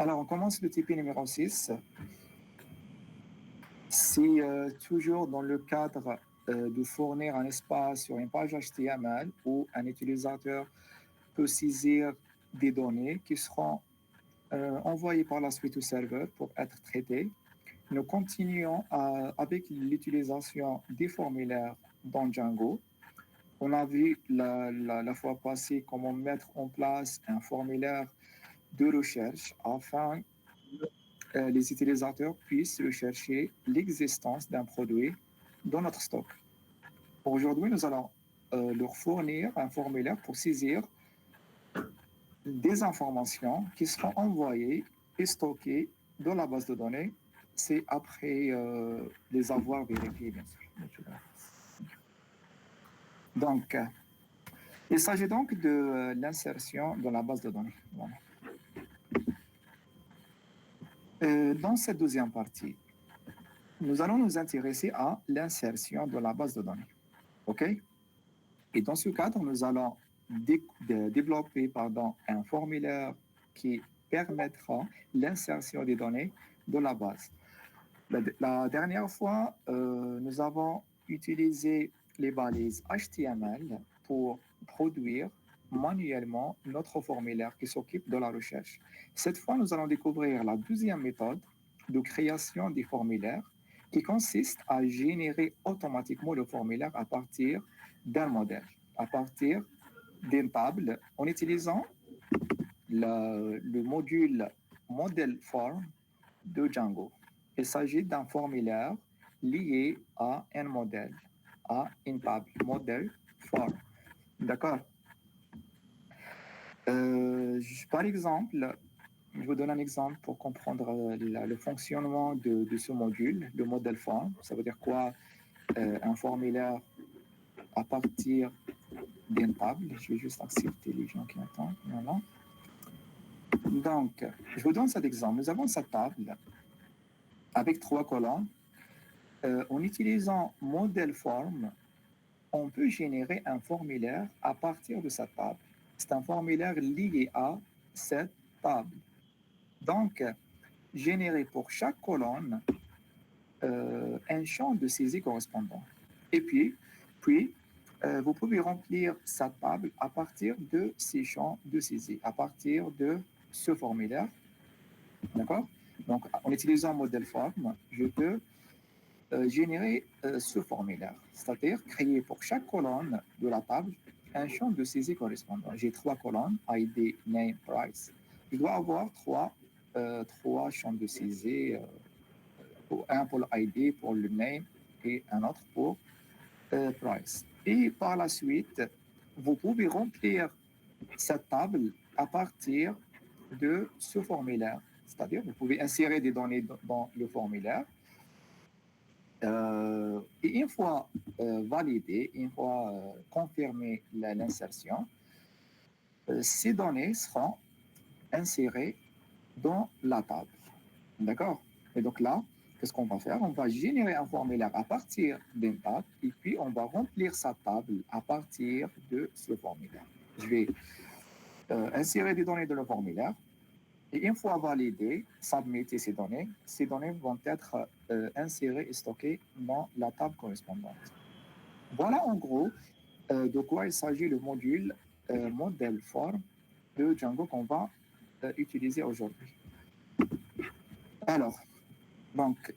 Alors, on commence le TP numéro 6. C'est toujours dans le cadre de fournir un espace sur une page HTML où un utilisateur peut saisir des données qui seront envoyées par la suite au serveur pour être traitées. Nous continuons avec l'utilisation des formulaires dans Django. On a vu la fois passée comment mettre en place un formulaire de recherche afin que les utilisateurs puissent rechercher l'existence d'un produit dans notre stock. Aujourd'hui, nous allons leur fournir un formulaire pour saisir des informations qui seront envoyées et stockées dans la base de données. C'est après les avoir vérifiées, bien sûr. Donc, il s'agit donc de l'insertion dans la base de données. Voilà. Dans cette deuxième partie, nous allons nous intéresser à l'insertion dans la base de données. OK? Et dans ce cadre, nous allons développer un formulaire qui permettra l'insertion des données dans la base. La dernière fois, nous avons utilisé les balises HTML pour produire manuellement notre formulaire qui s'occupe de la recherche. Cette fois, nous allons découvrir la deuxième méthode de création des formulaires qui consiste à générer automatiquement le formulaire à partir d'un modèle, à partir d'une table, en utilisant le module Model Form de Django. Il s'agit d'un formulaire lié à un modèle, à une table, Model Form. D'accord? Par exemple, je vous donne un exemple pour comprendre le fonctionnement de ce module, le Model Form. Ça veut dire quoi? Un formulaire à partir d'une table. Je vais juste accepter les gens qui attendent. Voilà. Donc, je vous donne cet exemple. Nous avons cette table avec 3 colonnes. En utilisant Model Form, on peut générer un formulaire à partir de cette table. C'est un formulaire lié à cette table. Donc, générer pour chaque colonne un champ de saisie correspondant. Et puis vous pouvez remplir sa table à partir de ces champs de saisie, à partir de ce formulaire. D'accord? Donc, en utilisant Model Form, je peux générer ce formulaire, c'est-à-dire créer pour chaque colonne de la table un champ de saisie correspondant. J'ai 3 colonnes, ID, Name, Price. Je dois avoir 3 champs de saisie, un pour l'ID, pour le Name, et un autre pour Price. Et par la suite, vous pouvez remplir cette table à partir de ce formulaire. C'est-à-dire, vous pouvez insérer des données dans le formulaire. Et une fois validé, une fois confirmé l'insertion, ces données seront insérées dans la table. D'accord? Et donc là, qu'est-ce qu'on va faire? On va générer un formulaire à partir d'une table et puis on va remplir sa table à partir de ce formulaire. Je vais insérer des données dans le formulaire et une fois validé, submiter ces données vont être insérées et stockées dans la table correspondante. Voilà en gros de quoi il s'agit le module Model Form de Django qu'on va utiliser aujourd'hui. Alors, donc,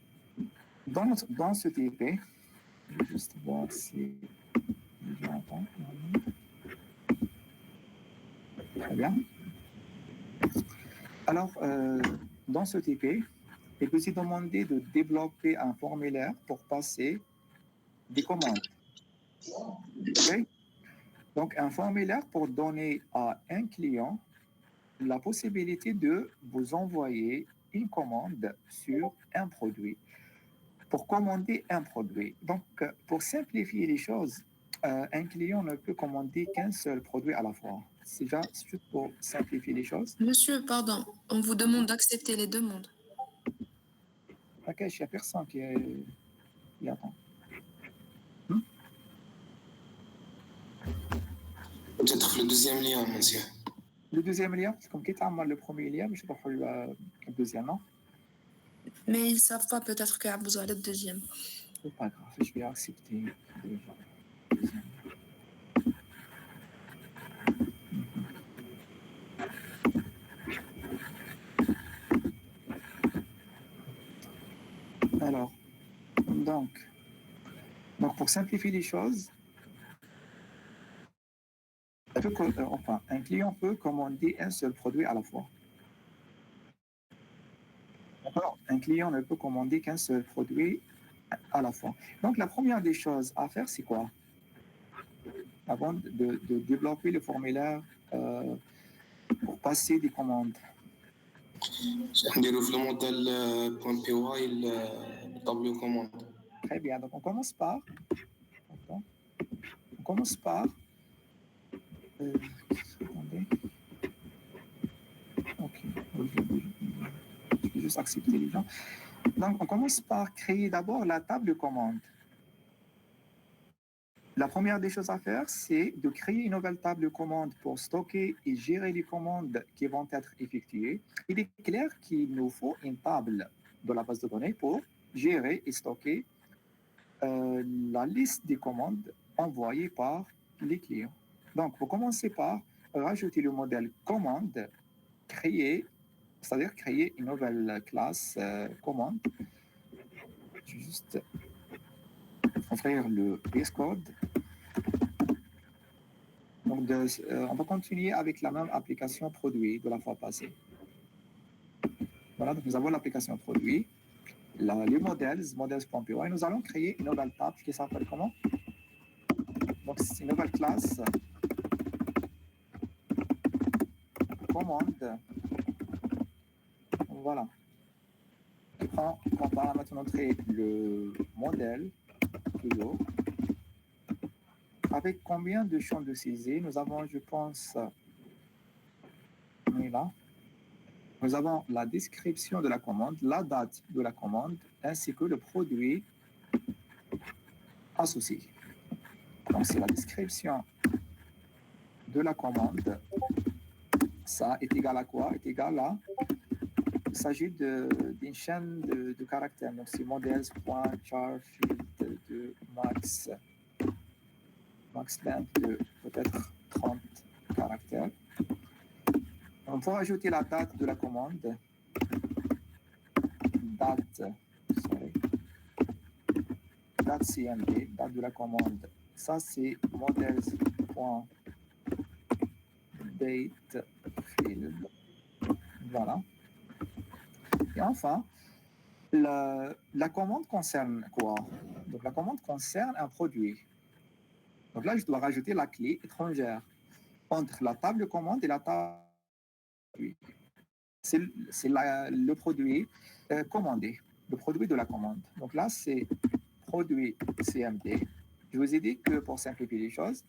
dans ce TP, je vais juste voir si les gens entendent. Très bien. Alors, dans ce TP, il peut se demander de développer un formulaire pour passer des commandes. Okay? Donc, un formulaire pour donner à un client la possibilité de vous envoyer une commande sur un produit. Pour commander un produit. Donc, pour simplifier les choses, un client ne peut commander qu'un seul produit à la fois. C'est juste pour simplifier les choses. Monsieur, pardon, on vous demande d'accepter les demandes. Ok, il n'y a personne qui attend. Peut-être le deuxième lien, monsieur. Le deuxième lien, c'est comme qui t'a le premier lien, mais je sais pas le deuxième, non? Mais ils savent pas peut-être qu'il y a besoin le deuxième. C'est pas grave, je vais accepter déjà. Alors, donc pour simplifier les choses, un client peut commander un seul produit à la fois. D'accord? Un client ne peut commander qu'un seul produit à la fois. Donc, la première des choses à faire, c'est quoi? Avant de développer le formulaire pour passer des commandes. نديرو في الموديل بوان بي واي الطابلو كوموند. Très bien. Donc, on commence par. Attendez. Ok. Je vais juste accepter les gens. Donc, on commence par créer d'abord la table de commande. La première des choses à faire, c'est de créer une nouvelle table de commande pour stocker et gérer les commandes qui vont être effectuées. Il est clair qu'il nous faut une table de la base de données pour gérer et stocker la liste des commandes envoyées par les clients. Donc, vous commencez par rajouter le modèle commande, c'est-à-dire créer une nouvelle classe commande. Je vais juste ouvrir le VS Code. Donc, on va continuer avec la même application produit de la fois passée. Voilà, donc nous avons l'application produit, les models.py, et nous allons créer une nouvelle table qui s'appelle comment? Donc, c'est une nouvelle classe commande. Voilà. On va maintenant entrer le modèle, toujours. Avec combien de champs de saisie? Nous avons, je pense, là. Nous avons la description de la commande, la date de la commande, ainsi que le produit associé. Donc, c'est la description de la commande. Ça est égal à quoi? Est égal à... Il s'agit d'une chaîne de caractères. Donc, c'est models.charfield de max length de peut-être 30 caractères. On peut ajouter la date de la commande. Date CMD, date de la commande. Ça, c'est models.datefield. Voilà. Et enfin, la commande concerne quoi? Donc, la commande concerne un produit. Donc là, je dois rajouter la clé étrangère entre la table de commande et la table de produit. C'est le produit commandé, le produit de la commande. Donc là, c'est produit CMD. Je vous ai dit que pour simplifier les choses,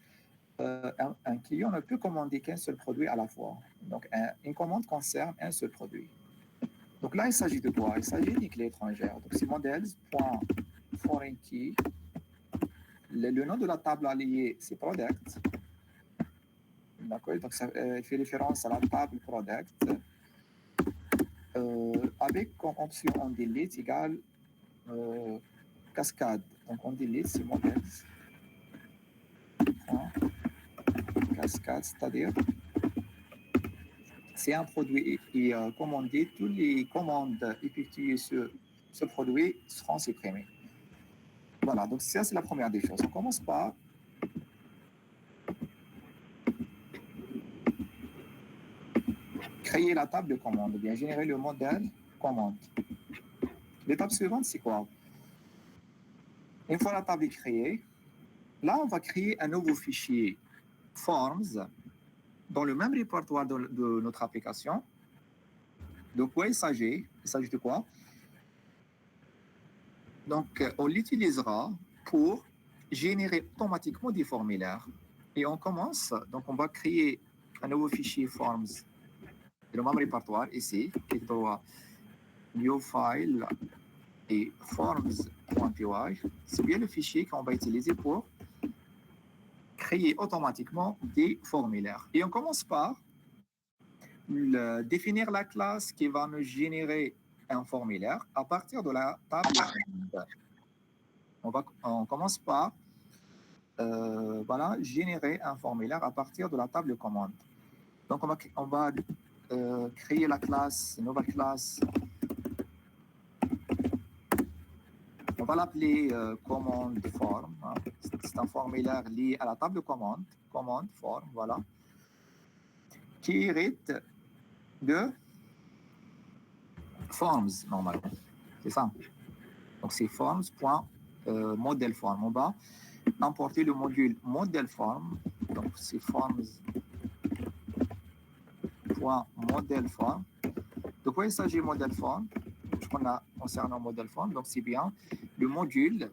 un client ne peut commander qu'un seul produit à la fois. Donc, une commande concerne un seul produit. Donc là, il s'agit de quoi? Il s'agit d'une clé étrangère. Donc, c'est models.foreignkey. Le nom de la table alliée, c'est product. D'accord? Donc, ça fait référence à la table product. Avec comme option on delete égale cascade. Donc, on delete, c'est models. Cascade, c'est-à-dire c'est un produit qui est commandé. Toutes les commandes effectuées sur ce produit seront supprimées. Voilà, donc ça, c'est la première des choses. On commence par créer la table de commande, ou bien générer le modèle commande. L'étape suivante, c'est quoi? Une fois la table est créée, là, on va créer un nouveau fichier forms dans le même répertoire de notre application. De quoi il s'agit? Il s'agit de quoi? Donc, on l'utilisera pour générer automatiquement des formulaires. Et on commence, donc on va créer un nouveau fichier forms, le même répertoire ici, clic droit, new file et forms.py. C'est bien le fichier qu'on va utiliser pour créer automatiquement des formulaires. Et on commence par définir la classe qui va me générer un formulaire à partir de la table commande. On commence par voilà, générer un formulaire à partir de la table commande. Donc, on va créer la classe, une nouvelle classe. On va l'appeler commande form. Hein. C'est un formulaire lié à la table commande form, voilà, qui hérite de forms normalement. C'est ça. Donc, c'est forms.model form. On va importer le module model form. Donc, c'est forms.model form. De quoi il s'agit model form? Ce qu'on a concernant model form, donc c'est bien le module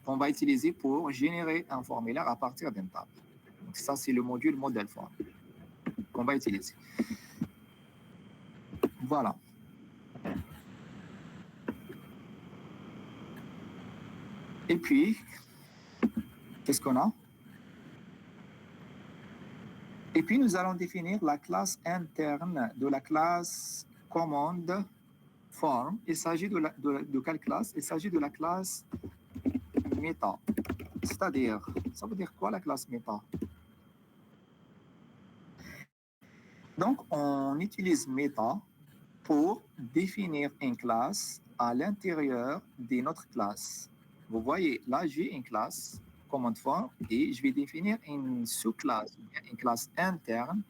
qu'on va utiliser pour générer un formulaire à partir d'une table. Donc, ça, c'est le module model form qu'on va utiliser. Voilà. Et puis, qu'est-ce qu'on a? Et puis, nous allons définir la classe interne de la classe commande form. Il s'agit de quelle classe? Il s'agit de la classe meta. C'est-à-dire, ça veut dire quoi la classe meta? Donc, on utilise meta pour définir une classe à l'intérieur de notre classe. Vous voyez, là, j'ai une classe commande form et je vais définir une sous-classe, une classe interne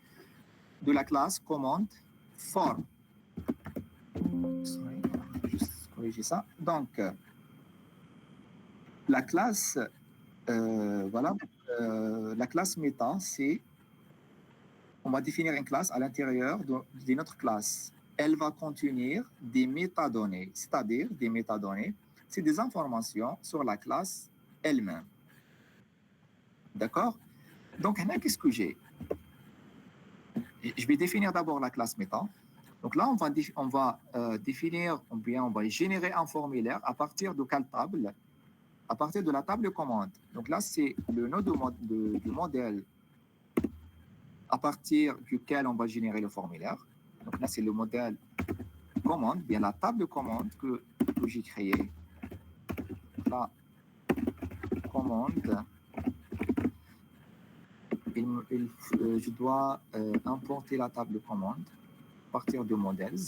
de la classe commande form. Juste corriger ça. Donc, la classe, voilà, la classe meta, c'est, on va définir une classe à l'intérieur de notre classe. Elle va contenir des métadonnées, c'est-à-dire des métadonnées, c'est des informations sur la classe elle-même. D'accord? Donc, là, qu'est-ce que j'ai? Je vais définir d'abord la classe méta. Donc là, on va définir, ou bien on va générer un formulaire à partir de quelle table? À partir de la table commande. Donc là, c'est le node du modèle à partir duquel on va générer le formulaire. Donc là, c'est le modèle commande, bien la table commande que j'ai créée. La commande, je dois importer la table commande à partir de modèles.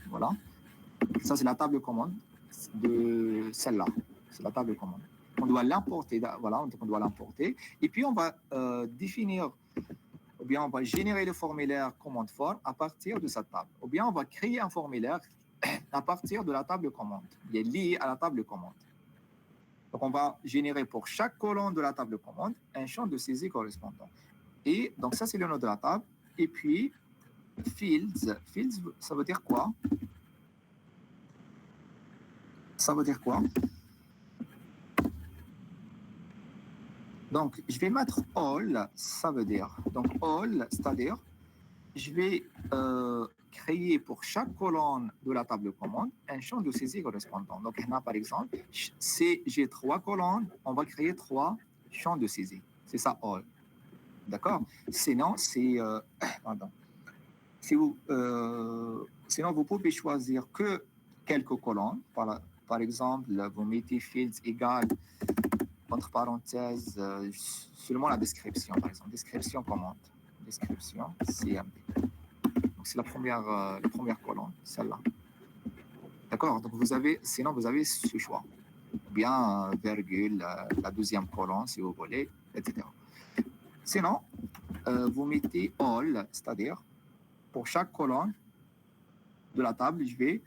Voilà. Ça, c'est la table commande de celle-là. C'est la table commande. On doit l'importer. Voilà, on doit l'importer. Et puis, on va définir, ou bien on va générer le formulaire commande form à partir de cette table. Ou bien on va créer un formulaire à partir de la table commande. Il est lié à la table commande. Donc, on va générer pour chaque colonne de la table commande un champ de saisie correspondant. Et donc, ça, c'est le nom de la table. Et puis, fields. Fields, ça veut dire quoi? Ça veut dire quoi? Donc, je vais mettre all, ça veut dire. Donc, all, c'est-à-dire, je vais créer pour chaque colonne de la table commande un champ de saisie correspondant. Donc, là, par exemple, si j'ai 3 colonnes, on va créer 3 champs de saisie. C'est ça, all. D'accord? Sinon, c'est... pardon. Sinon, vous pouvez choisir que quelques colonnes. Par exemple, vous mettez fields égal, entre parenthèses, seulement la description, par exemple. Description commande. Description, CMD. Donc, c'est la première colonne, celle-là. D'accord? Donc, sinon, vous avez ce choix. Ou bien, virgule, la deuxième colonne, si vous voulez, etc. Sinon, vous mettez all, c'est-à-dire, pour chaque colonne de la table, je vais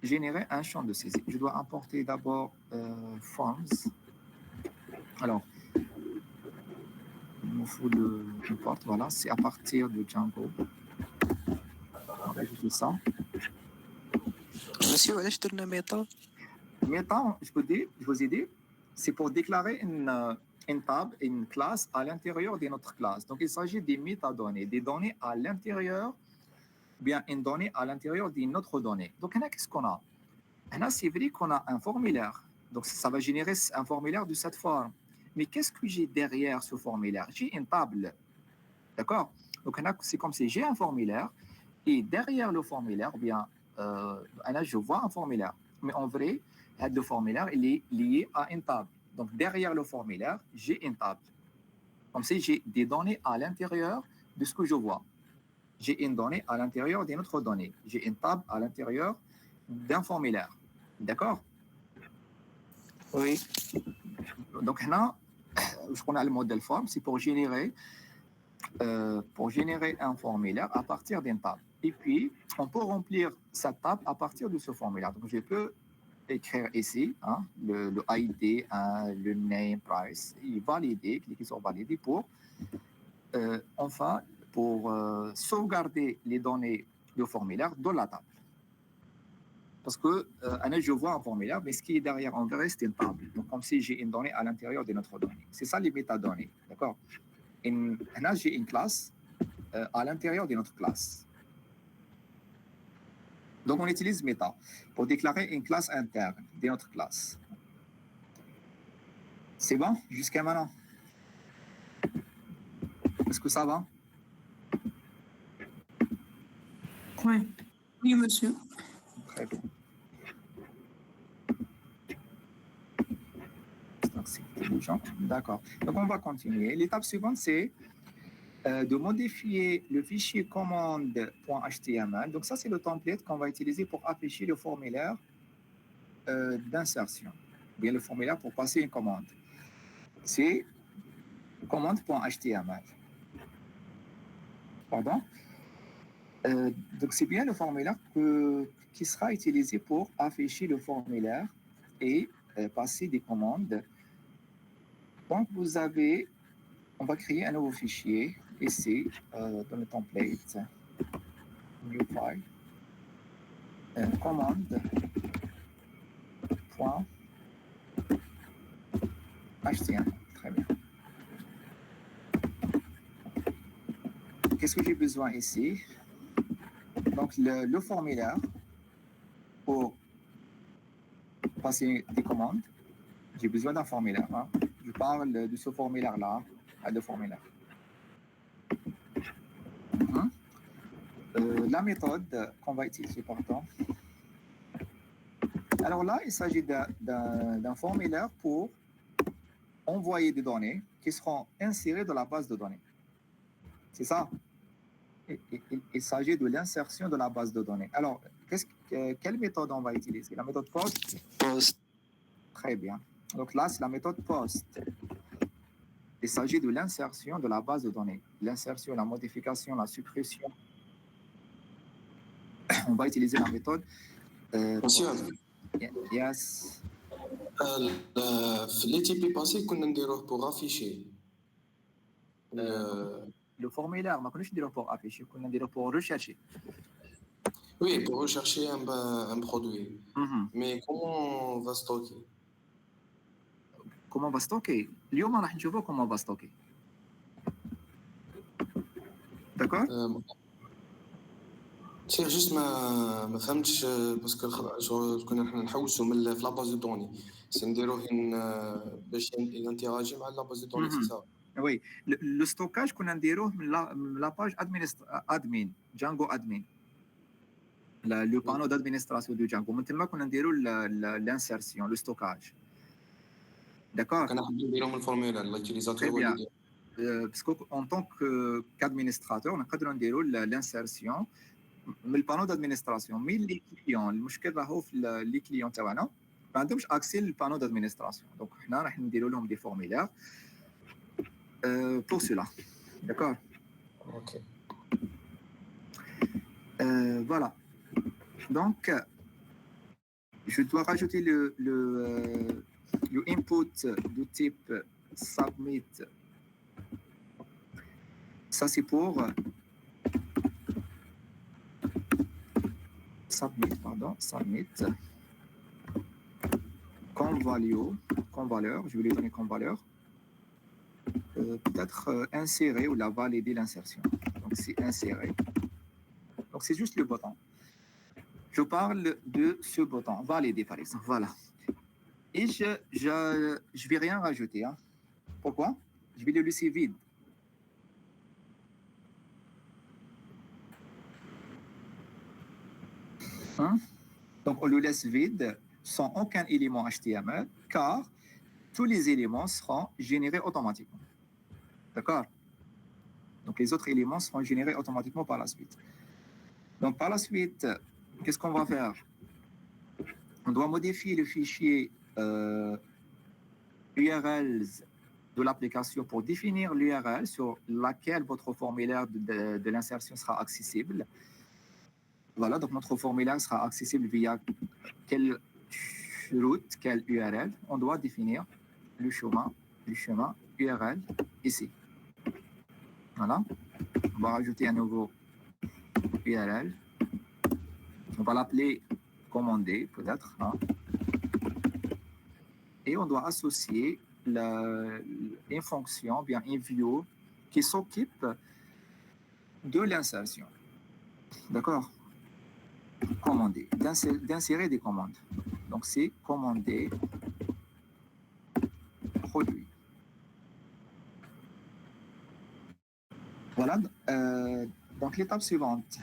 générer un champ de saisie. Je dois importer d'abord forms. Alors, il me faut importe, voilà, c'est à partir de Django. On va ajouter ça. Monsieur, علاش درنا ميتا؟ Méta, je vous ai dit, c'est pour déclarer une table, une classe à l'intérieur de notre classe. Donc, il s'agit des métadonnées, des données à l'intérieur, bien une donnée à l'intérieur d'une autre donnée. Donc, là, qu'est-ce qu'on a? Là, c'est vrai qu'on a un formulaire. Donc, ça va générer un formulaire de cette forme. Mais qu'est-ce que j'ai derrière ce formulaire? J'ai une table. D'accord? Donc, c'est comme si j'ai un formulaire et derrière le formulaire, bien, je vois un formulaire. Mais en vrai, le formulaire il est lié à une table. Donc, derrière le formulaire, j'ai une table. Comme si j'ai des données à l'intérieur de ce que je vois. J'ai une donnée à l'intérieur d'une autre donnée. J'ai une table à l'intérieur d'un formulaire. D'accord? Oui. Donc, là, ce qu'on a le modèle form, c'est pour générer un formulaire à partir d'une table. Et puis, on peut remplir cette table à partir de ce formulaire. Donc, je peux écrire ici le ID, le name, price, et valider, cliquer sur valider pour, enfin, pour sauvegarder les données du formulaire dans la table. Parce que je vois un formulaire, mais ce qui est derrière en vrai, c'est une table. Donc, comme si j'ai une donnée à l'intérieur de notre donnée. C'est ça les métadonnées. D'accord? Là, j'ai une classe à l'intérieur de notre classe. Donc, on utilise méta pour déclarer une classe interne de notre classe. C'est bon jusqu'à maintenant? Est-ce que ça va? Oui. Oui, monsieur. Très bien. C'est intelligent. D'accord. Donc, on va continuer. L'étape suivante, c'est de modifier le fichier commande.html. Donc, ça, c'est le template qu'on va utiliser pour afficher le formulaire d'insertion, bien le formulaire pour passer une commande. C'est commande.html. Pardon? Donc, c'est bien le formulaire qui sera utilisé pour afficher le formulaire et passer des commandes. Donc, on va créer un nouveau fichier ici dans le template, new file, commande.html. Très bien. Qu'est-ce que j'ai besoin ici? Donc, le formulaire pour passer des commandes, j'ai besoin d'un formulaire. Je parle de ce formulaire-là, le formulaire. La méthode qu'on va utiliser pourtant. Alors là, il s'agit d'un formulaire pour envoyer des données qui seront insérées dans la base de données. C'est ça? Il s'agit de l'insertion de la base de données. Alors, quelle méthode on va utiliser? La méthode POST? POST. Très bien. Donc là, c'est la méthode POST. Il s'agit de l'insertion de la base de données. L'insertion, la modification, la suppression. On va utiliser la méthode. Monsieur, Yes. في لي تيبي باسي كنا نديروه بوغ افيشي Le formulaire, ما كناش نديروه pour afficher, كنا نديروه pour rechercher. Oui, pour rechercher un produit. Mais comment on va stocker? Comment on va stocker? اليوم راح نشوفوا comment on va stocker. D'accord? سي جوست ما فهمتش باسكو كنا نحن نحوسوا من في لاباز دو دوني سي نديروه باش ينتراجي مع لاباز دو دوني سي ça. Oui, le stockage qu'on a نديروه من la page admin, Django admin. Le panneau d'administration de Django. Maintenant qu'on a نديروا l'insertion, le stockage. D'accord? كنا حابين نديرو من الفورميلار لاتيليزاتور هو اللي parce qu'en tant qu'administrateur, on a نديروا l'insertion من البانو d'administration. Mais les clients, المشكل راهو في les clients تاعنا ما عندهمش accès للبانو d'administration. Donc حنا راح نديروا لهم des formulaires pour cela. D'accord? Ok. Voilà. Donc, je dois rajouter le input du type submit. Ça, c'est pour submit. Comme valeur, je vais lui donner comme valeur. Peut-être insérer ou la valider l'insertion. Donc, c'est insérer. Donc, c'est juste le bouton. Je parle de ce bouton, valider par exemple. Voilà. Et je vais rien rajouter. Pourquoi? Je vais le laisser vide. Hein? Donc, on le laisse vide, sans aucun élément HTML, car tous les éléments seront générés automatiquement. D'accord? Donc, les autres éléments seront générés automatiquement par la suite. Donc, par la suite, qu'est-ce qu'on va faire? On doit modifier le fichier URLs de l'application pour définir l'URL sur laquelle votre formulaire de l'insertion sera accessible. Voilà, donc notre formulaire sera accessible via quelle route, quelle URL. On doit définir le chemin URL ici. Voilà. On va rajouter un nouveau URL. On va l'appeler commander, peut-être. Hein. Et on doit associer une fonction, bien une view, qui s'occupe de l'insertion. D'accord? Commander, d'insérer des commandes. Donc, c'est commander produit. Voilà. Donc, l'étape suivante.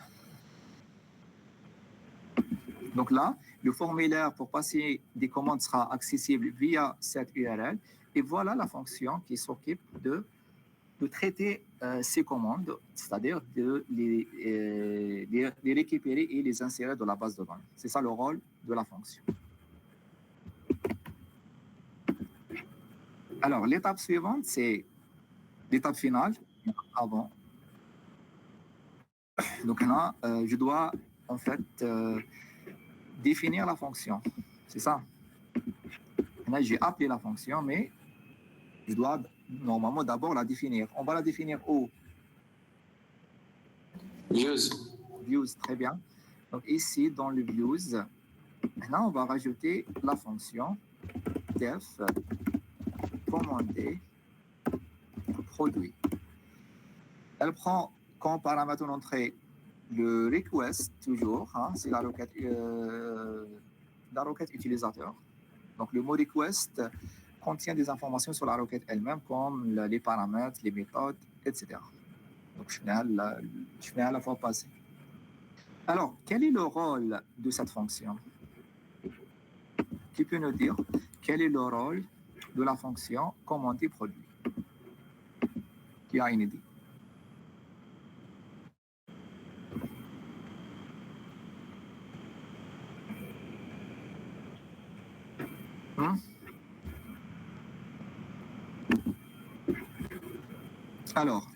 Donc là, le formulaire pour passer des commandes sera accessible via cette URL. Et voilà la fonction qui s'occupe de traiter ces commandes, c'est-à-dire de les récupérer et les insérer dans la base de données. C'est ça le rôle de la fonction. Alors, l'étape suivante, c'est l'étape finale, avant. Donc là, je dois en fait définir la fonction. C'est ça. Là, j'ai appelé la fonction, mais je dois normalement d'abord la définir. On va la définir où? Views. Views, très bien. Donc ici, dans le views, maintenant on va rajouter la fonction def commander produit. Elle prend comme paramètre d'entrée le request, toujours, hein, c'est la requête utilisateur. Donc le mot request contient des informations sur la requête elle-même, comme les paramètres, les méthodes, etc. Donc je viens à la fois passer. Alors, quel est le rôle de cette fonction? Qui peut nous dire quel est le rôle de la fonction commander produit? Qui a une idée? Alors,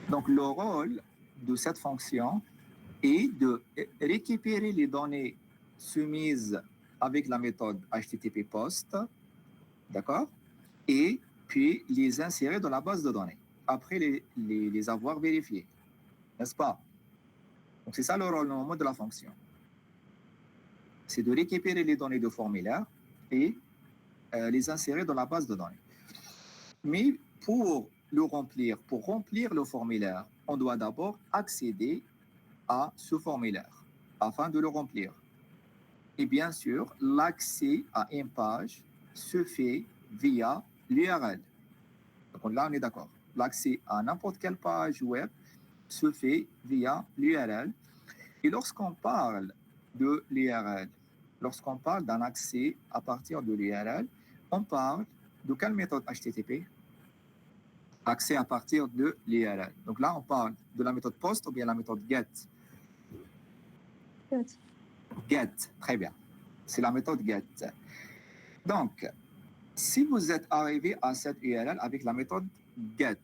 donc le rôle de cette fonction est de récupérer les données soumises avec la méthode HTTP POST, d'accord, et puis les insérer dans la base de données, après les avoir vérifiées, n'est-ce pas? Donc c'est ça le rôle normalement de la fonction. C'est de récupérer les données de formulaire et les insérer dans la base de données. Mais pour remplir le formulaire, on doit d'abord accéder à ce formulaire afin de le remplir. Et bien sûr, l'accès à une page se fait via l'URL. Donc là, on est d'accord. L'accès à n'importe quelle page web se fait via l'URL. Et lorsqu'on parle de l'URL, lorsqu'on parle d'un accès à partir de l'URL, on parle de quelle méthode HTTP? Accès à partir de l'URL. Donc là, on parle de la méthode POST ou bien la méthode GET? Get, très bien. C'est la méthode GET. Donc, si vous êtes arrivé à cette URL avec la méthode GET,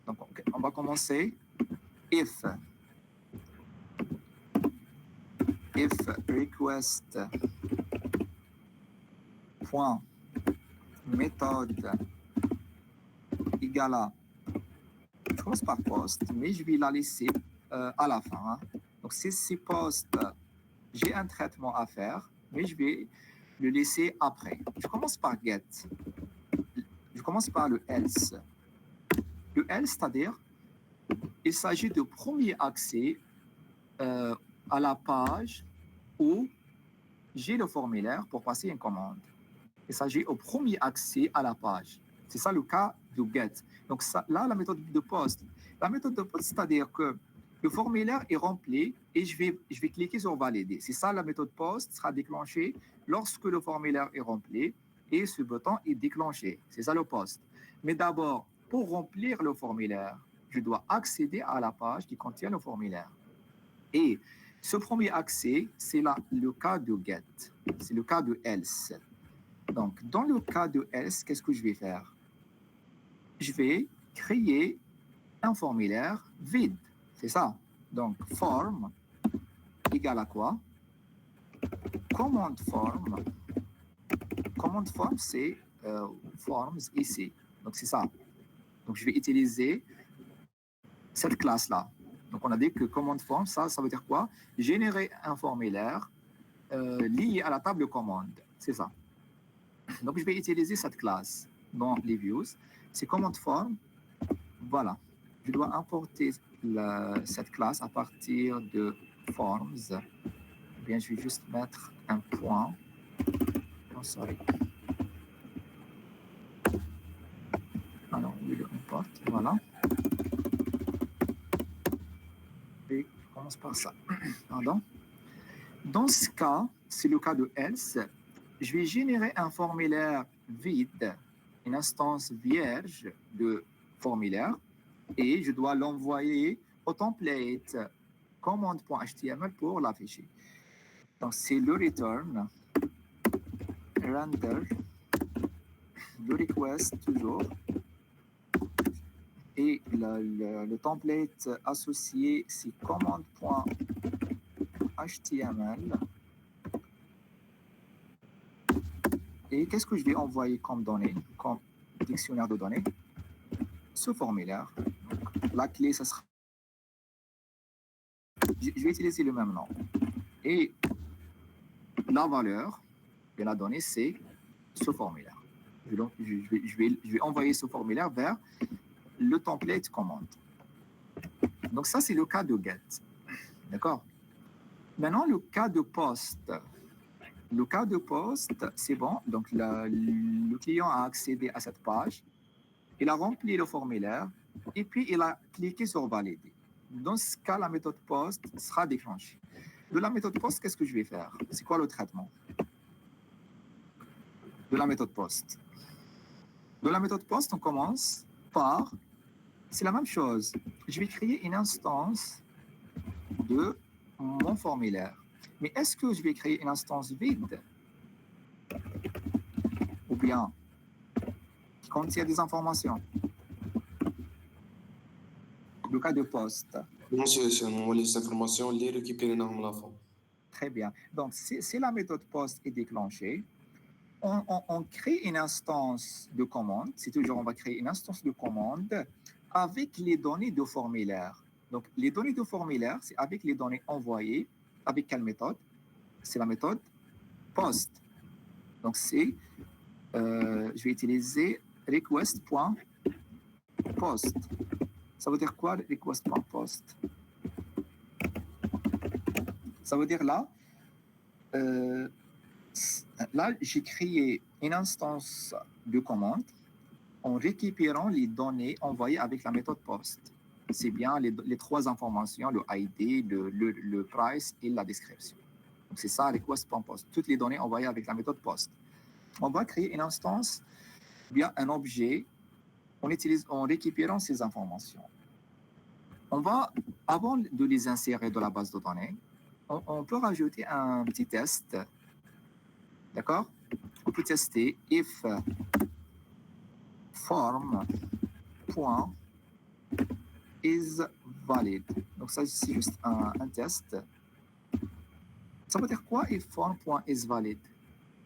donc on va commencer if request point méthode égale à, je commence par post, mais je vais la laisser à la fin. Hein. Donc si post, j'ai un traitement à faire, mais je vais le laisser après. Je commence par get. Je commence par le else. Le else, c'est-à-dire, il s'agit de premier accès à la page où j'ai le formulaire pour passer une commande. Il s'agit au premier accès à la page. C'est ça le cas du get. Donc ça, là, la méthode de post. La méthode de post, c'est-à-dire que Le formulaire est rempli et je vais cliquer sur valider. C'est ça, la méthode post sera déclenchée lorsque le formulaire est rempli et ce bouton est déclenché. C'est ça le post. Mais d'abord, pour remplir le formulaire, je dois accéder à la page qui contient le formulaire. Et ce premier accès, c'est le cas de get. C'est le cas de else. Donc, dans le cas de else, qu'est-ce que je vais faire? Je vais créer un formulaire vide. C'est ça. Donc, form égale à quoi? Command form. Command form, c'est forms ici. Donc, c'est ça. Donc, je vais utiliser cette classe-là. Donc, on a dit que command form, ça veut dire quoi? Générer un formulaire lié à la table de commande. C'est ça. Donc, je vais utiliser cette classe dans les views. C'est command form. Voilà. Je dois importer cette classe à partir de forms. Bien, je vais juste mettre un point. Oh, sorry. Alors, oui, le import. Voilà. Et je commence par ça. Pardon. Dans ce cas, c'est le cas de else. Je vais générer un formulaire vide, une instance vierge de formulaire, et je dois l'envoyer au template command.html pour l'afficher. Donc, c'est le return, render, le request toujours, et le template associé, c'est command.html. Et qu'est-ce que je vais envoyer comme données, comme dictionnaire de données? Ce formulaire. Donc, la clé, ça sera... Je vais utiliser le même nom. Et la valeur de la donnée, c'est ce formulaire. Je vais envoyer ce formulaire vers le template commande. Donc ça, c'est le cas de get. D'accord? Maintenant, le cas de post. Le cas de post, c'est bon. Donc, le client a accédé à cette page. Il a rempli le formulaire et puis il a cliqué sur valider. Dans ce cas, la méthode post sera déclenchée. De la méthode post, qu'est-ce que je vais faire? C'est quoi le traitement de la méthode post? De la méthode post, on commence par... C'est la même chose. Je vais créer une instance de mon formulaire. Mais est-ce que je vais créer une instance vide? Ou bien qui contient des informations? Le cas de poste. Non, c'est les informations les récupérer dans la fin. Très bien. Donc, si la méthode post est déclenchée, on crée une instance de commande. C'est toujours, on va créer une instance de commande avec les données de formulaire. Donc, les données de formulaire, c'est avec les données envoyées. Avec quelle méthode? C'est la méthode post. Donc, je vais utiliser request.post. Ça veut dire quoi, request.post? Ça veut dire là, j'ai créé une instance de commande en récupérant les données envoyées avec la méthode post. C'est bien les trois informations, le ID, le price et la description. Donc, c'est ça, request.post. Toutes les données envoyées avec la méthode post. On va créer une instance, bien un objet, en récupérant ces informations. On va, avant de les insérer dans la base de données, on peut rajouter un petit test. D'accord? On peut tester if form.is valid. Donc ça, c'est juste un test. Ça veut dire quoi if form.is valid?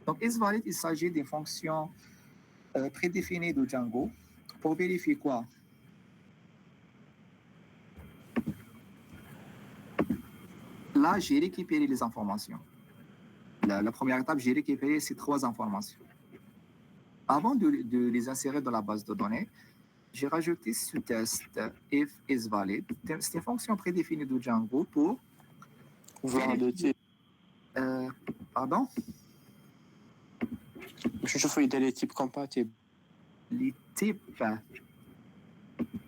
Donc is valid, il s'agit d'une fonction prédéfinie de Django pour vérifier quoi? Là, j'ai récupéré les informations. La première étape, j'ai récupéré ces trois informations. Avant de les insérer dans la base de données, j'ai rajouté ce test if is valid. C'est une fonction prédéfinie de Django pour vérifier. Pardon? Je fais les types compatibles. Les types,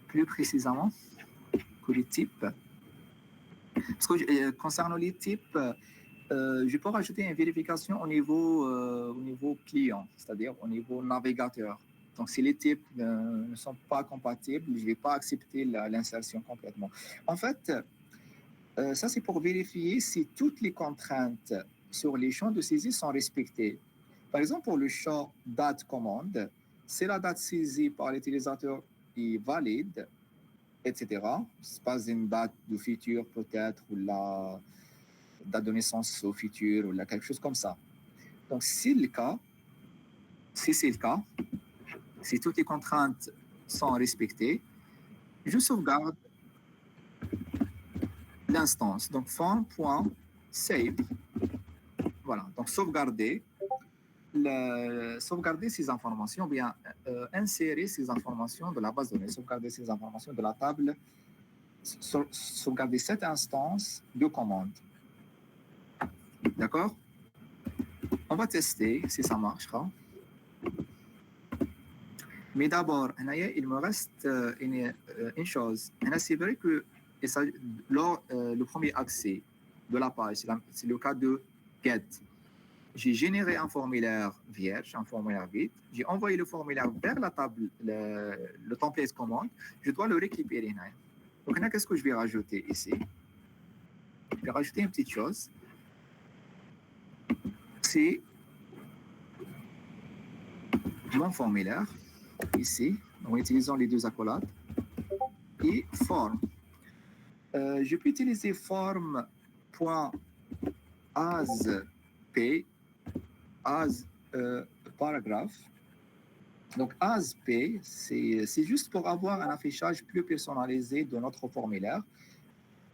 plus précisément que les types. Parce que concernant les types, je peux rajouter une vérification au niveau client, c'est-à-dire au niveau navigateur. Donc, si les types ne sont pas compatibles, je ne vais pas accepter l'insertion complètement. En fait, ça, c'est pour vérifier si toutes les contraintes sur les champs de saisie sont respectées. Par exemple, pour le champ date commande, si la date saisie par l'utilisateur est valide, etc., c'est pas une date de futur peut-être, ou la date de naissance au futur, ou quelque chose comme ça. Donc, si c'est le cas, si toutes les contraintes sont respectées, je sauvegarde l'instance. Donc, form.save. Voilà. Donc, sauvegarder ces informations, ou bien insérer ces informations de la base de données, sauvegarder ces informations de la table, sauvegarder cette instance de commande. D'accord? On va tester si ça marchera. Mais d'abord, il me reste une chose. C'est vrai que lors le premier accès de la page, c'est le cas de get. J'ai généré un formulaire vierge, un formulaire vide. J'ai envoyé le formulaire vers la table, le template commande. Je dois le récupérer. Donc, qu'est-ce que je vais rajouter ici? Je vais rajouter une petite chose. C'est mon formulaire, ici, en utilisant les deux accolades, et form. Je peux utiliser form.asp, as paragraphe. Donc, ASP, c'est juste pour avoir un affichage plus personnalisé de notre formulaire.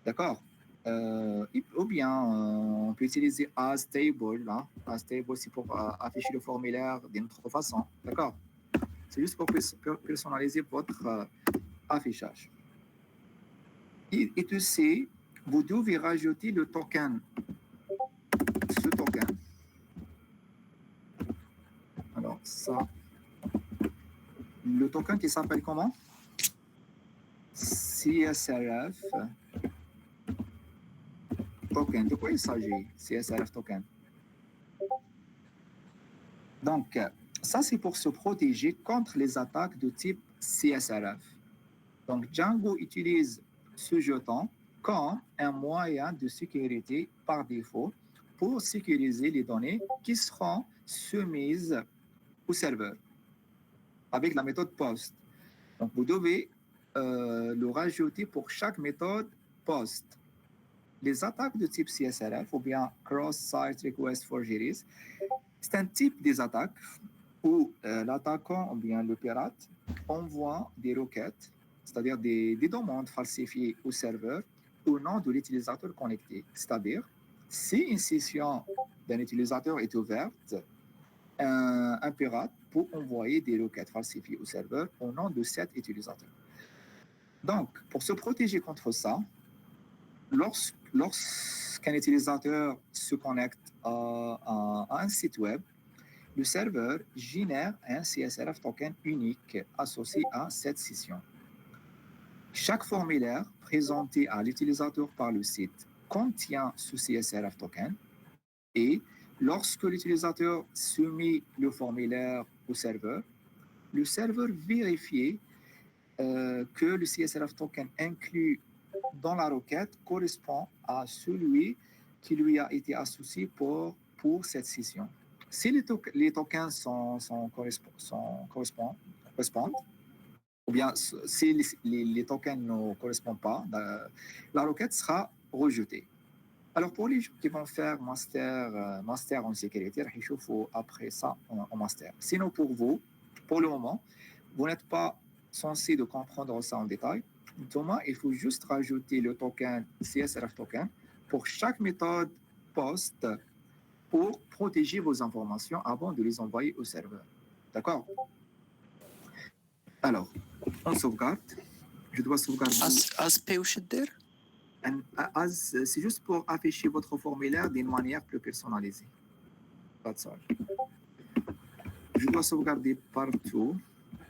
D'accord? Ou bien, on peut utiliser AsTable. Là. AsTable, c'est pour afficher le formulaire d'une autre façon. D'accord? C'est juste pour personnaliser votre affichage. Et tu sais, vous devez rajouter le token. Ce token. Alors, ça. Le token qui s'appelle comment? CSRF token. De quoi il s'agit? CSRF token. Donc, ça, c'est pour se protéger contre les attaques de type CSRF. Donc, Django utilise ce jeton comme un moyen de sécurité par défaut pour sécuriser les données qui seront soumises au serveur avec la méthode POST. Donc, vous devez le rajouter pour chaque méthode POST. Les attaques de type CSRF ou bien Cross-Site Request Forgeries, c'est un type des attaques où l'attaquant ou bien le pirate envoie des requêtes, c'est-à-dire des demandes falsifiées au serveur au nom de l'utilisateur connecté. C'est-à-dire, si une session d'un utilisateur est ouverte, un pirate peut envoyer des requêtes falsifiées au serveur au nom de cet utilisateur. Donc, pour se protéger contre ça, lorsqu'un utilisateur se connecte à un site web, le serveur génère un CSRF token unique associé à cette session. Chaque formulaire présenté à l'utilisateur par le site contient ce CSRF token et lorsque l'utilisateur soumet le formulaire au serveur, le serveur vérifie que le CSRF token inclus dans la requête correspond à celui qui lui a été associé pour cette session. Si les tokens correspondent, ou bien si les tokens ne correspondent pas, la requête sera rejetée. Alors, pour les gens qui vont faire master en sécurité, il faut après ça en master. Sinon, pour vous, pour le moment, vous n'êtes pas censé de comprendre ça en détail. Thomas, il faut juste rajouter le token CSRF token pour chaque méthode POST pour protéger vos informations avant de les envoyer au serveur. D'accord? Alors, on sauvegarde. Je dois sauvegarder. ASP ou Shedder? C'est juste pour afficher votre formulaire d'une manière plus personnalisée. That's all. Je dois sauvegarder partout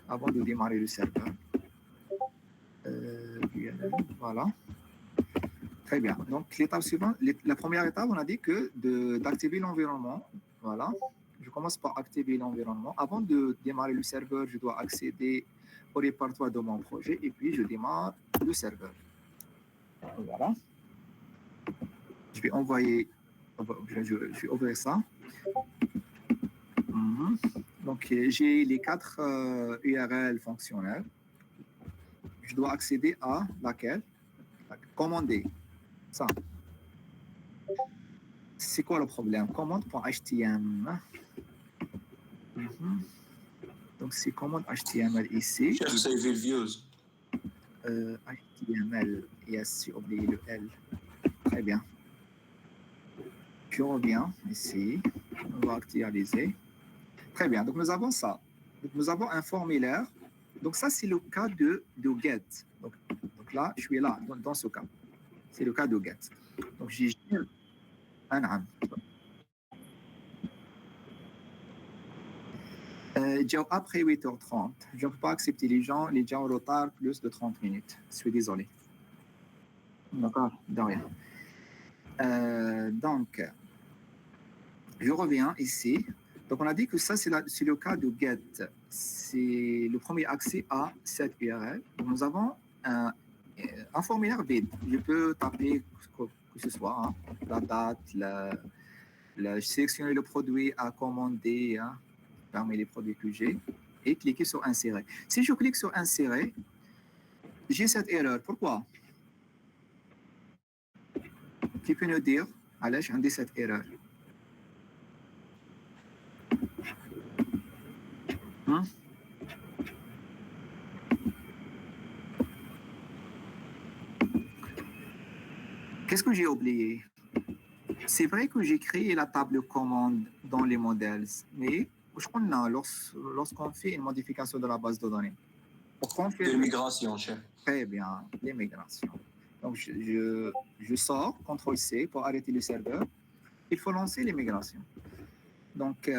avant de démarrer le serveur. Voilà. Très bien. Donc, l'étape suivante, la première étape, on a dit que d'activer l'environnement. Voilà. Je commence par activer l'environnement. Avant de démarrer le serveur, je dois accéder au répertoire de mon projet et puis je démarre le serveur. Voilà. Je vais envoyer, je vais ouvrir ça. Donc, j'ai les 4 URL fonctionnels. Je dois accéder à laquelle? Commander. Ça. C'est quoi le problème? Commande.html. Donc, c'est commande HTML ici. Cherche save views. HTML. Yes, j'ai oublié le L. Très bien. Je reviens ici. On va actualiser. Très bien. Donc, nous avons ça. Donc, nous avons un formulaire. Donc, ça, c'est le cas de get. Donc là, je suis là, dans ce cas. C'est le cas de get. Donc, j'ai un an. Après 8h30, je ne peux pas accepter les gens en retard plus de 30 minutes. Je suis désolé. D'accord, de rien. Donc, je reviens ici. Donc, on a dit que ça, c'est le cas de get. C'est le premier accès à cette URL. Donc, nous avons un formulaire vide. Je peux taper que ce soit la date, sélectionner le produit à commander parmi les produits que j'ai et cliquer sur insérer. Si je clique sur insérer, j'ai cette erreur. Pourquoi? Qui peut nous dire, allez, j'ai cette erreur? Qu'est-ce que j'ai oublié? C'est vrai que j'ai créé la table de commande dans les modèles, mais lorsqu'on fait une modification de la base de données, L'immigration, chef. Très bien, l'immigration. Donc, je sors, CTRL-C pour arrêter le serveur. Il faut lancer l'immigration. Donc,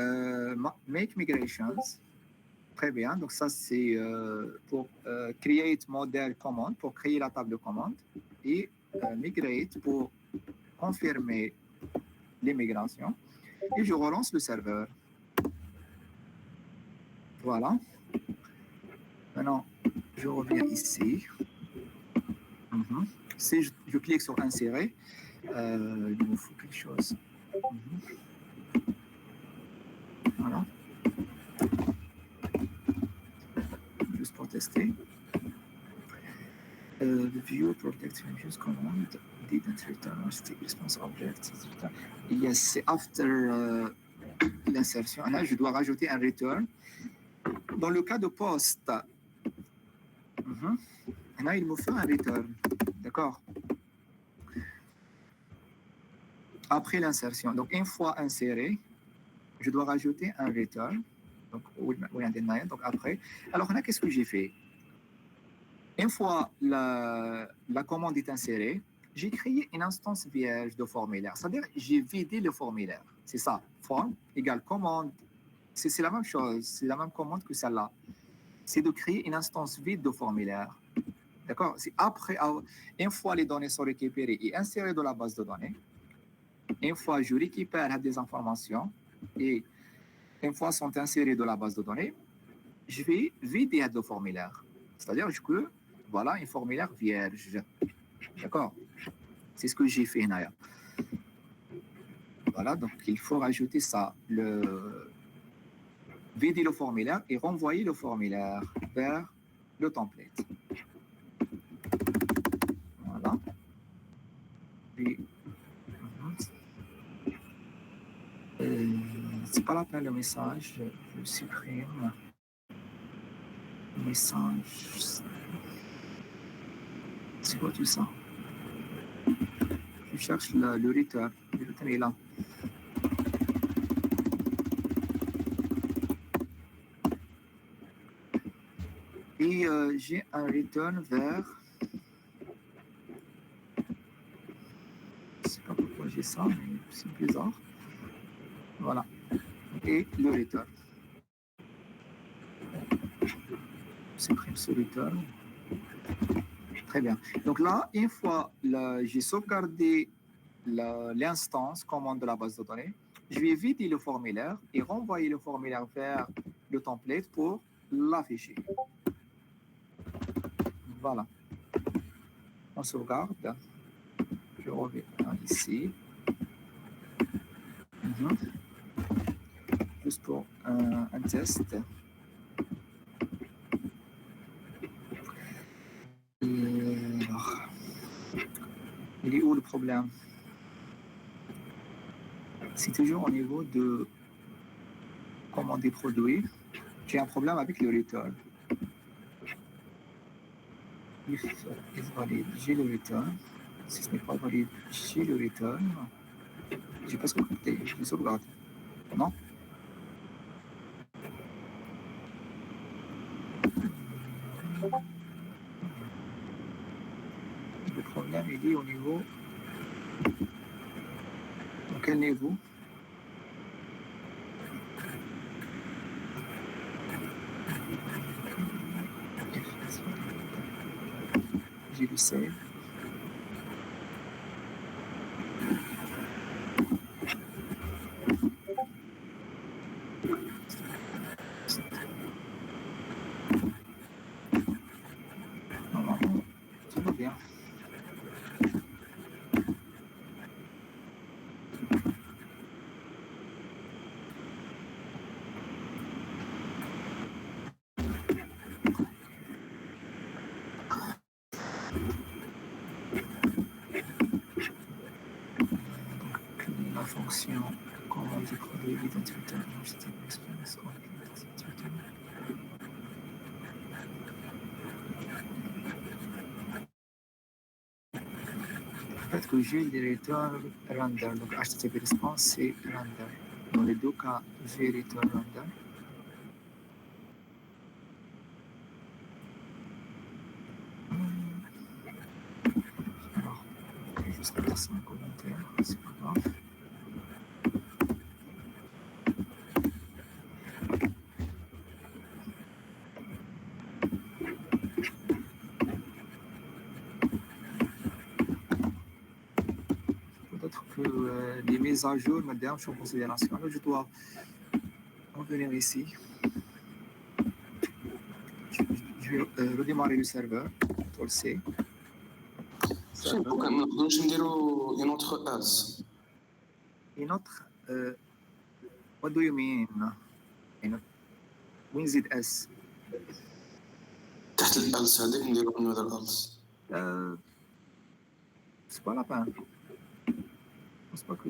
make migrations. Très bien. Donc, ça, c'est pour create model command, pour créer la table de commande. Et migrate pour confirmer l'immigration. Et je relance le serveur. Voilà. Maintenant, je reviens ici. Si je clique sur insérer, il me faut quelque chose. Voilà. Juste pour tester. The view protect changes command didn't return state response object. Yes, after l'insertion. Là, je dois rajouter un return. Dans le cas de post, là, il me fait un return. D'accord? Après l'insertion. Donc, une fois inséré, je dois rajouter un return. Donc, donc après. Alors, là, qu'est-ce que j'ai fait? Une fois la commande est insérée, j'ai créé une instance vierge de formulaire. C'est-à-dire, j'ai vidé le formulaire. C'est ça. Form égale commande. C'est la même chose. C'est la même commande que celle-là. C'est de créer une instance vide de formulaire. D'accord? C'est après, une fois les données sont récupérées et insérées dans la base de données, une fois je récupère des informations et une fois sont insérées dans la base de données, je vais vider le formulaire. C'est-à-dire que voilà un formulaire vierge. D'accord? C'est ce que j'ai fait, Naya. Voilà, donc il faut rajouter ça, vider le formulaire et renvoyer le formulaire vers le template. Voilà. Et, c'est pas la peine le message, je supprime. Message. C'est quoi tout ça? Je cherche le return. Le return est là. Et j'ai un return vers. Je ne sais pas pourquoi j'ai ça, mais c'est bizarre. Voilà. Et le return. Je supprime ce return. Très bien. Donc là, une fois j'ai sauvegardé l'instance commande de la base de données, je vais vider le formulaire et renvoyer le formulaire vers le template pour l'afficher. Voilà. On sauvegarde. Je reviens ici. Juste pour un test. Alors, il est où le problème? C'est toujours au niveau de commander produit. J'ai un problème avec le return. If is valide, j'ai le return. Si ce n'est pas valide, j'ai le return. J'ai pas sauvegardé, je l'ai sauvegardé. Non? Le problème il est au niveau. Dans quel niveau? J'ai le save. Normalement, tout va bien. La fonction commande du produit identité expérience. Peut-être que j'ai le return render. Donc HTTP response c'est render. Dans les deux cas, j'ai return render. Alors, je vais juste passer un commentaire, c'est pas grave. Peut-être que les mises à jour me dérangent en considération. Alors, je dois revenir ici. Je vais redémarrer le serveur, contrôle C. Donc, ما نقدروش نديرو une autre else. Une autre, what do you mean? When is it S? تحت الelse هذيك نديرو another else. C'est pas la peine. Je pense pas que.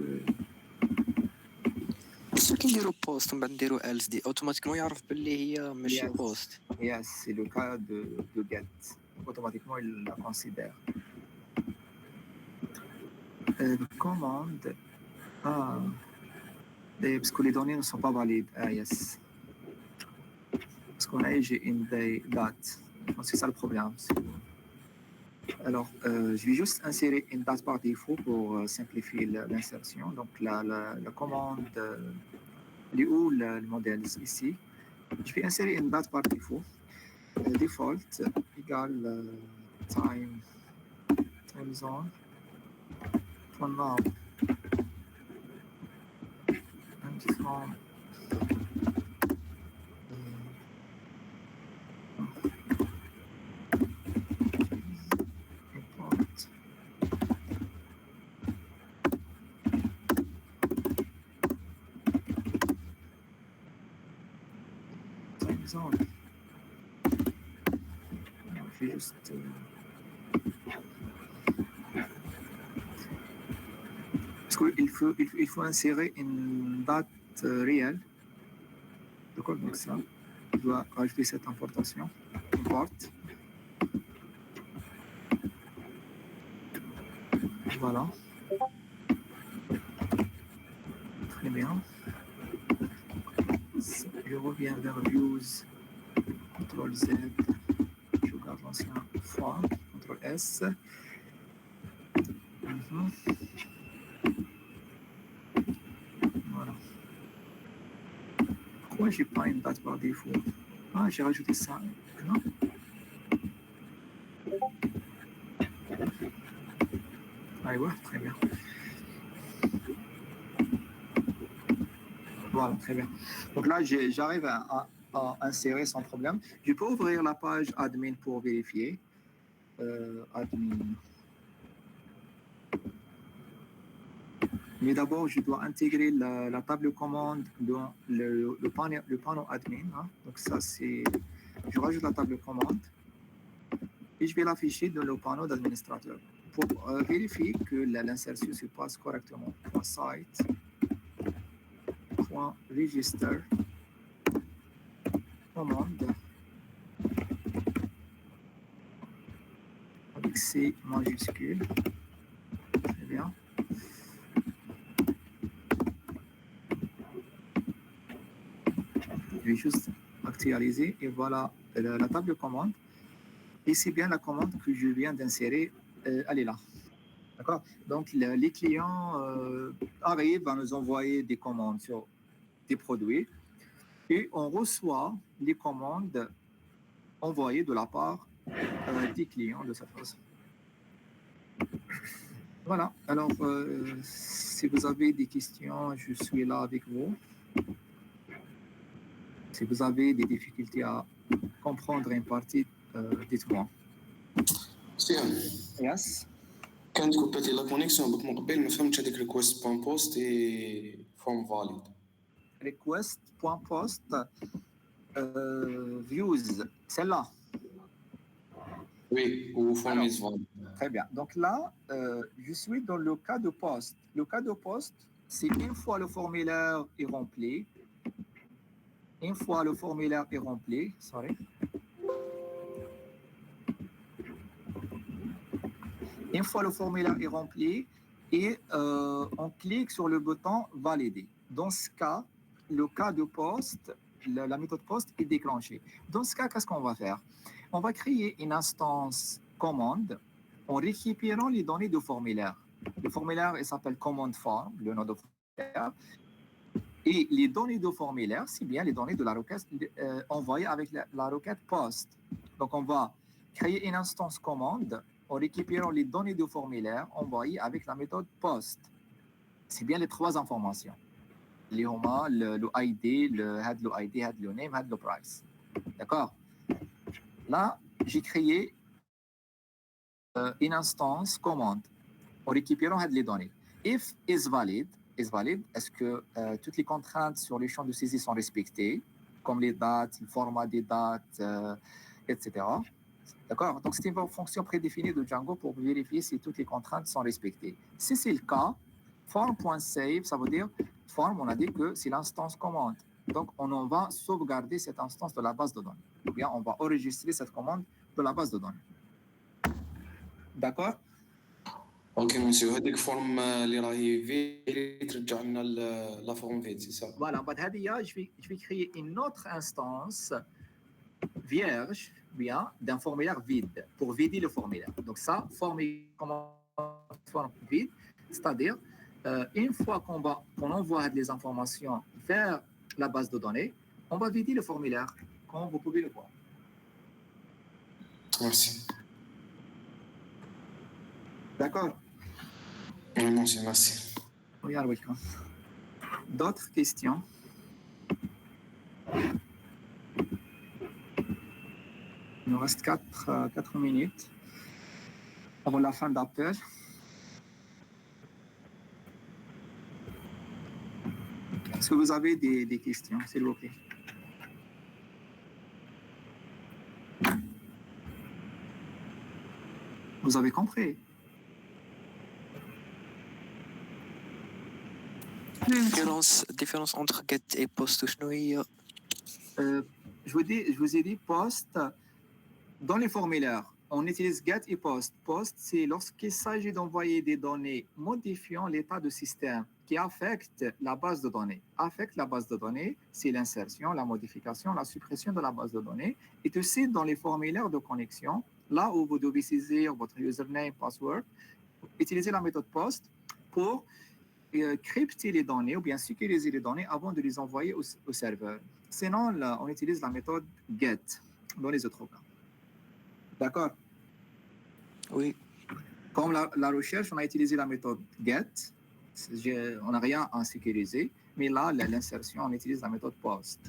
بس كي نديرو بوست ومن بعد نديرو الز دي اوتوماتيكمون يعرف باللي هي ماشي Yes. بوست. Yes, c'est le cas de get. Donc, automatiquement, il la considère. Commande. Ah. Parce que les données ne sont pas valides. Ah, yes. Parce qu'on a j'ai une date. Donc, c'est ça le problème. Alors, je vais juste insérer une date par défaut pour simplifier l'insertion. Donc, la commande, elle est où le modèle ici? Je vais insérer une date par défaut. Default égale time zone. From now. And from import. Time zone. Je vais juste. Parce qu'il faut insérer une date réelle. D'accord, donc ça, je dois rajouter cette importation. Import. Voilà. Très bien. Je reviens vers Views, CTRL Z, je garde l'ancien form, CTRL S. Voilà. Pourquoi j'ai pas une date par défaut? Ah, j'ai rajouté ça. Non. Ah ouais, très bien. Voilà, très bien. Donc là, j'arrive à insérer sans problème. Je peux ouvrir la page admin pour vérifier. Admin. Mais d'abord, je dois intégrer la table commande dans le panneau admin. Hein. Donc ça, c'est... Je rajoute la table commande et je vais l'afficher dans le panneau d'administrateur pour vérifier que l'insertion se passe correctement. .site, .register, commande, avec C majuscule. Très bien. Je vais juste actualiser et voilà la table de commande. Et c'est bien la commande que je viens d'insérer, elle est là. D'accord? Donc les clients arrivent à nous envoyer des commandes sur des produits et on reçoit les commandes envoyées de la part des clients de cette façon. Voilà. Alors, si vous avez des questions, je suis là avec vous. Si vous avez des difficultés à comprendre une partie, dites-moi. سيان Yes. كانت كوباتي لا كونيكسيون بك من قبل ما فهمتش هذيك ريكويست بون بوست اي فورم فاليد Request.post views, celle-là. وي و فورم از فاليد Très bien. Donc là, je suis dans le cas de poste. Le cas de poste, c'est une fois le formulaire est rempli, sorry. Une fois le formulaire est rempli et on clique sur le bouton valider. Dans ce cas, le cas de poste, la méthode poste est déclenchée. Dans ce cas, qu'est-ce qu'on va faire? On va créer une instance commande en récupérant les données du formulaire. Le formulaire, il s'appelle command form, le nom de formulaire. Et les données de formulaire, c'est bien les données de la requête envoyées avec la requête post. Donc, on va créer une instance commande en récupérant les données de formulaire envoyées avec la méthode post. C'est bien les trois informations. Les HOMA, le ID, le ID, le name, le price. D'accord? Là, j'ai créé une instance commande en récupérant les données. If is valid, est-ce que toutes les contraintes sur les champs de saisie sont respectées, comme les dates, le format des dates, etc. D'accord? Donc, c'est une fonction prédéfinie de Django pour vérifier si toutes les contraintes sont respectées. Si c'est le cas, form.save, ça veut dire, form, on a dit que c'est l'instance commande. Donc, on va sauvegarder cette instance de la base de données. Ou bien, on va enregistrer cette commande de la base de données. D'accord? اوكي مسيو هذيك فورم اللي راهي في ترجع لنا لا فورم فيد سي سا Voilà, je vais créer une autre instance vierge, bien, d'un formulaire vide pour vider le formulaire. Donc ça, forme vide, c'est-à-dire une fois qu'on envoie les informations vers la base de données, on va vider le formulaire, comme vous pouvez le voir. ميرسي D'accord? merci. We are welcome. D'autres questions? Il nous reste 4 minutes avant la fin d'appel. Est-ce que vous avez des questions, s'il vous plaît? Vous avez compris? différence entre get et post شنو هي؟ Je vous ai dit post. Dans les formulaires, on utilise get et post. Post, c'est lorsqu'il s'agit d'envoyer des données modifiant l'état de système qui affectent la base de données. Affecte la base de données, c'est l'insertion, la modification, la suppression de la base de données. Et aussi dans les formulaires de connexion, là où vous devez saisir votre username, password, utilisez la méthode post pour crypter les données ou bien sécuriser les données avant de les envoyer au serveur. Sinon, là, on utilise la méthode get dans les autres cas. D'accord? Oui. Comme la recherche, on a utilisé la méthode get. On n'a rien à sécuriser. Mais là, l'insertion, on utilise la méthode post.